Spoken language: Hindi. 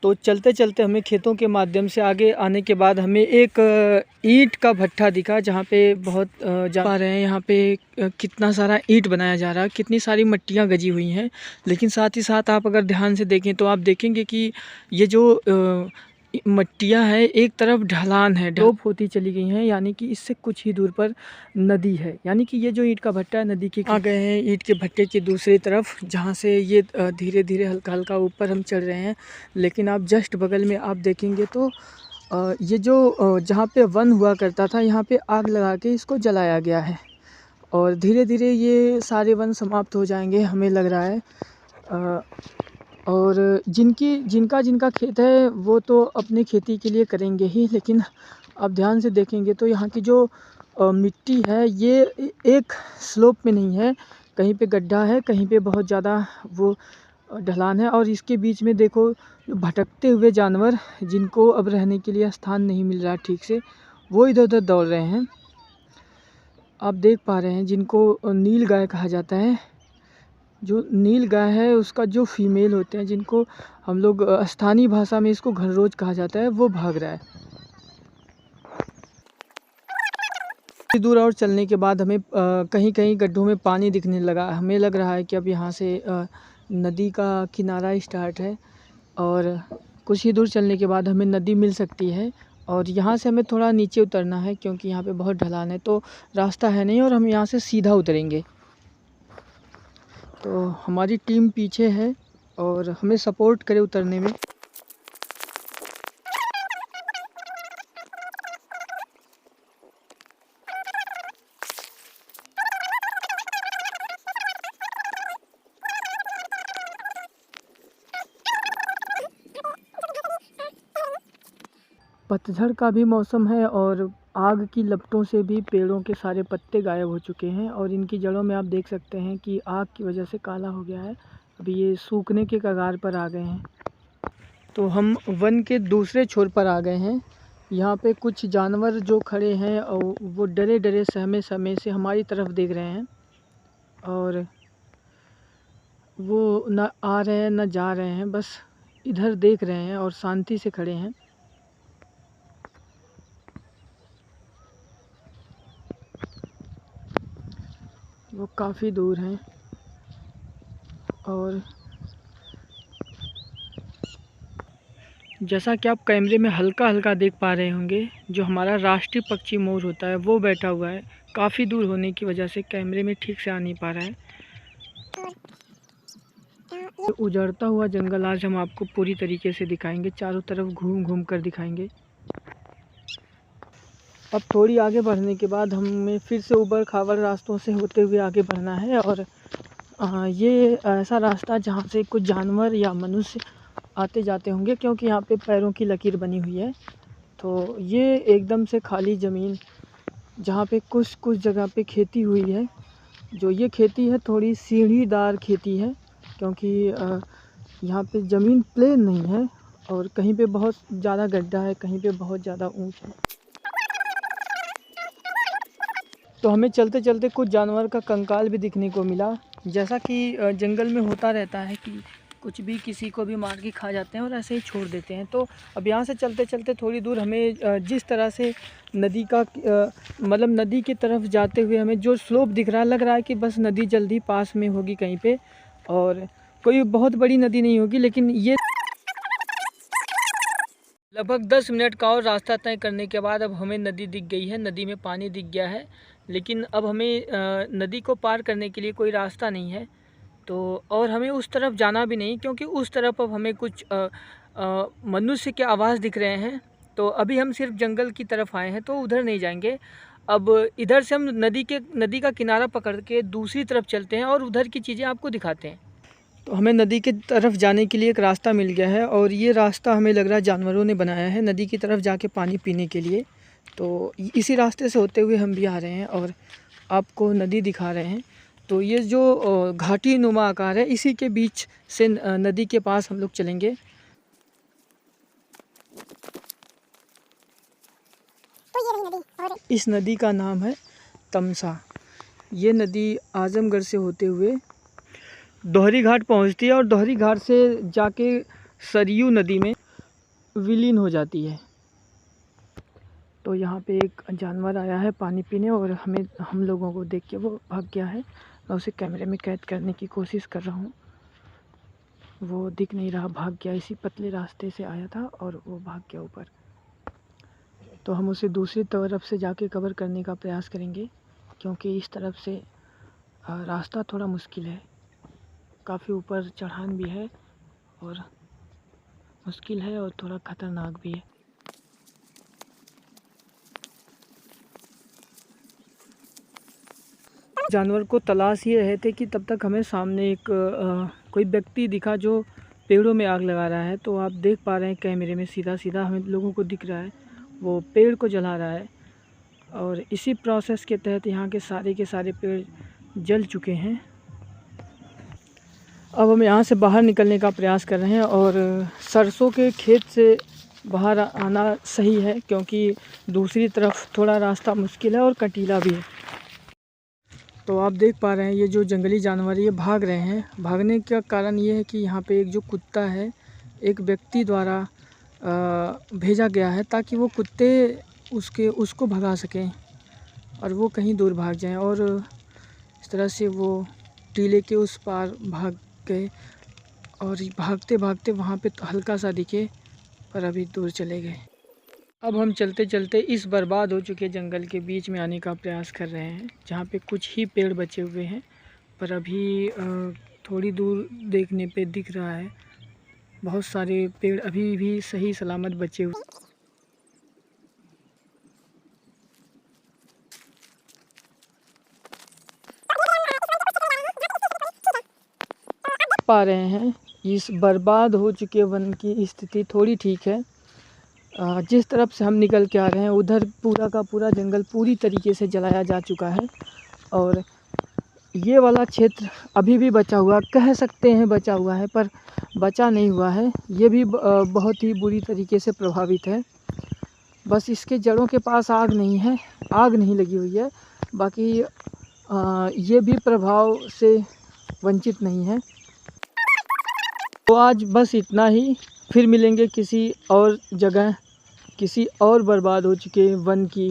तो चलते चलते हमें खेतों के माध्यम से आगे आने के बाद हमें एक ईंट का भट्ठा दिखा, जहाँ पे बहुत जा रहे हैं। यहाँ पे कितना सारा ईंट बनाया जा रहा है, कितनी सारी मट्टियाँ गजी हुई हैं। लेकिन साथ ही साथ आप अगर ध्यान से देखें तो आप देखेंगे कि ये जो मट्टियाँ हैं, एक तरफ ढलान है, ढोप होती चली गई हैं, यानी कि इससे कुछ ही दूर पर नदी है। यानी कि ये जो ईंट का भट्टा है नदी के आ गए हैं ईंट के भट्टे की दूसरी तरफ, जहाँ से ये धीरे धीरे हल्का हल्का ऊपर हम चढ़ रहे हैं। लेकिन आप जस्ट बगल में आप देखेंगे तो ये जो जहाँ पे वन हुआ करता था, यहाँ पे आग लगा के इसको जलाया गया है और धीरे धीरे ये सारे वन समाप्त हो जाएंगे हमें लग रहा है। और जिनका खेत है वो तो अपनी खेती के लिए करेंगे ही, लेकिन आप ध्यान से देखेंगे तो यहाँ की जो मिट्टी है ये एक स्लोप में नहीं है, कहीं पे गड्ढा है, कहीं पे बहुत ज़्यादा वो ढलान है। और इसके बीच में देखो भटकते हुए जानवर, जिनको अब रहने के लिए स्थान नहीं मिल रहा ठीक से, वो इधर उधर दौड़ रहे हैं। आप देख पा रहे हैं जिनको नील गाय कहा जाता है। जो नील गाय है उसका जो फीमेल होते हैं, जिनको हम लोग स्थानीय भाषा में इसको घनरोज कहा जाता है, वो भाग रहा है। थोड़ी दूर और चलने के बाद हमें कहीं कहीं गड्ढों में पानी दिखने लगा। हमें लग रहा है कि अब यहाँ से नदी का किनारा स्टार्ट है और कुछ ही दूर चलने के बाद हमें नदी मिल सकती है। और यहाँ से हमें थोड़ा नीचे उतरना है क्योंकि यहाँ पे बहुत ढलान है, तो रास्ता है नहीं और हम यहाँ से सीधा उतरेंगे। तो हमारी टीम पीछे है और हमें सपोर्ट करे उतरने में। पतझड़ का भी मौसम है और आग की लपटों से भी पेड़ों के सारे पत्ते गायब हो चुके हैं और इनकी जड़ों में आप देख सकते हैं कि आग की वजह से काला हो गया है। अभी ये सूखने के कगार पर आ गए हैं। तो हम वन के दूसरे छोर पर आ गए हैं। यहाँ पे कुछ जानवर जो खड़े हैं और वो डरे डरे सहमे सहमे से हमारी तरफ देख रहे हैं और वो न आ रहे हैं न जा रहे हैं, बस इधर देख रहे हैं और शांति से खड़े हैं। वो काफ़ी दूर हैं और जैसा कि आप कैमरे में हल्का हल्का देख पा रहे होंगे, जो हमारा राष्ट्रीय पक्षी मोर होता है वो बैठा हुआ है। काफ़ी दूर होने की वजह से कैमरे में ठीक से आ नहीं पा रहा है। उजड़ता हुआ जंगल आज हम आपको पूरी तरीके से दिखाएंगे, चारों तरफ घूम घूम कर दिखाएंगे। अब थोड़ी आगे बढ़ने के बाद हमें फिर से ऊबड़ खाबड़ रास्तों से होते हुए आगे बढ़ना है और ये ऐसा रास्ता जहाँ से कुछ जानवर या मनुष्य आते जाते होंगे, क्योंकि यहाँ पे पैरों की लकीर बनी हुई है। तो ये एकदम से खाली ज़मीन, जहाँ पे कुछ कुछ जगह पे खेती हुई है। जो ये खेती है थोड़ी सीढ़ीदार खेती है, क्योंकि यहाँ पे ज़मीन प्लेन नहीं है और कहीं पे बहुत ज़्यादा गड्ढा है, कहीं पे बहुत ज़्यादा ऊंच है। तो हमें चलते चलते कुछ जानवर का कंकाल भी दिखने को मिला। जैसा कि जंगल में होता रहता है कि कुछ भी किसी को भी मार के खा जाते हैं और ऐसे ही छोड़ देते हैं। तो अब यहाँ से चलते चलते थोड़ी दूर हमें जिस तरह से नदी का मतलब नदी की तरफ जाते हुए हमें जो स्लोप दिख रहा है, लग रहा है कि बस नदी जल्दी पास में होगी कहीं पे, और कोई बहुत बड़ी नदी नहीं होगी। लेकिन ये लगभग 10 मिनट का और रास्ता तय करने के बाद अब हमें नदी दिख गई है, नदी में पानी दिख गया है। लेकिन अब हमें नदी को पार करने के लिए कोई रास्ता नहीं है, तो और हमें उस तरफ जाना भी नहीं, क्योंकि उस तरफ अब हमें कुछ मनुष्य के आवास दिख रहे हैं। तो अभी हम सिर्फ जंगल की तरफ आए हैं, तो उधर नहीं जाएंगे। अब इधर से हम नदी का किनारा पकड़ के दूसरी तरफ चलते हैं और उधर की चीज़ें आपको दिखाते हैं। तो हमें नदी की तरफ जाने के लिए एक रास्ता मिल गया है और ये रास्ता हमें लग रहा है जानवरों ने बनाया है नदी की तरफ जाके पानी पीने के लिए। तो इसी रास्ते से होते हुए हम भी आ रहे हैं और आपको नदी दिखा रहे हैं। तो ये जो घाटी नुमा आकार है, इसी के बीच से नदी के पास हम लोग चलेंगे। तो ये रही नदी और इस नदी का नाम है तमसा। ये नदी आजमगढ़ से होते हुए दोहरी घाट पहुंचती है और दोहरी घाट से जाके सरयू नदी में विलीन हो जाती है। तो यहाँ पे एक जानवर आया है पानी पीने और हम लोगों को देख के वो भाग गया है। मैं उसे कैमरे में कैद करने की कोशिश कर रहा हूँ, वो दिख नहीं रहा, भाग गया। इसी पतले रास्ते से आया था और वो भाग गया ऊपर। तो हम उसे दूसरी तरफ से जाके कवर करने का प्रयास करेंगे, क्योंकि इस तरफ से रास्ता थोड़ा मुश्किल है, काफ़ी ऊपर चढ़ान भी है और मुश्किल है और थोड़ा ख़तरनाक भी है। जानवर को तलाश ये रहे थे कि तब तक हमें सामने एक कोई व्यक्ति दिखा जो पेड़ों में आग लगा रहा है। तो आप देख पा रहे हैं कैमरे में सीधा सीधा हमें लोगों को दिख रहा है, वो पेड़ को जला रहा है। और इसी प्रोसेस के तहत यहाँ के सारे पेड़ जल चुके हैं। अब हम यहाँ से बाहर निकलने का प्रयास कर रहे हैं और सरसों के खेत से बाहर आना सही है, क्योंकि दूसरी तरफ थोड़ा रास्ता मुश्किल है और कटीला भी है। तो आप देख पा रहे हैं ये जो जंगली जानवर ये भाग रहे हैं। भागने का कारण ये है कि यहाँ पे एक जो कुत्ता है, एक व्यक्ति द्वारा भेजा गया है ताकि वो कुत्ते उसको भगा सकें और वो कहीं दूर भाग जाएं। और इस तरह से वो टीले के उस पार भाग गए और भागते भागते वहाँ पे तो हल्का सा दिखे पर अभी दूर चले गए। अब हम चलते चलते इस बर्बाद हो चुके जंगल के बीच में आने का प्रयास कर रहे हैं, जहाँ पे कुछ ही पेड़ बचे हुए हैं। पर अभी थोड़ी दूर देखने पे दिख रहा है बहुत सारे पेड़ अभी भी सही सलामत बचे हुए पा रहे हैं। इस बर्बाद हो चुके वन की स्थिति थोड़ी ठीक है। जिस तरफ से हम निकल के आ रहे हैं उधर पूरा का पूरा जंगल पूरी तरीके से जलाया जा चुका है और ये वाला क्षेत्र अभी भी बचा हुआ, कह सकते हैं बचा हुआ है, पर बचा नहीं हुआ है। ये भी बहुत ही बुरी तरीके से प्रभावित है। बस इसके जड़ों के पास आग नहीं लगी हुई है, बाकी ये भी प्रभाव से वंचित नहीं है। तो आज बस इतना ही, फिर मिलेंगे किसी और जगह, किसी और बर्बाद हो चुके वन की